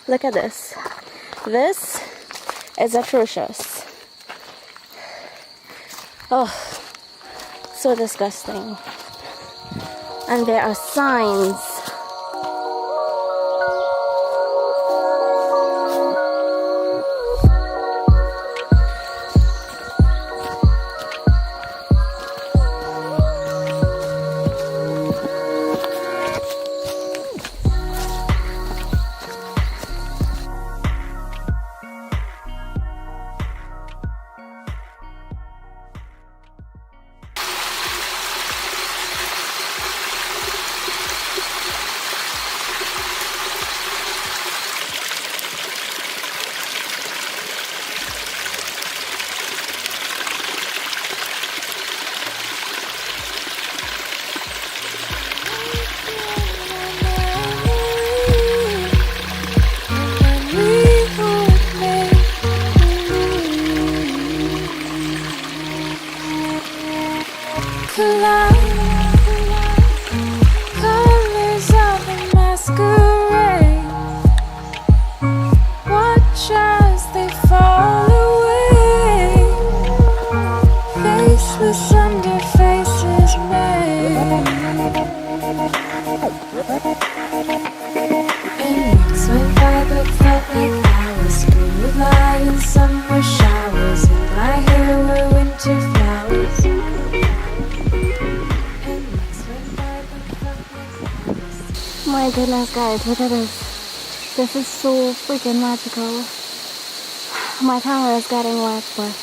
Look at this. This is atrocious. Oh, so disgusting. And there are signs. Colors of a masquerade. Watch as they fall away. Faceless under faces made. And weeks went by but felt like hours. Spring would lie in summer showers, and my hair were winter flowers. My goodness, guys, look at this. This is so freaking magical. My camera is getting wet, but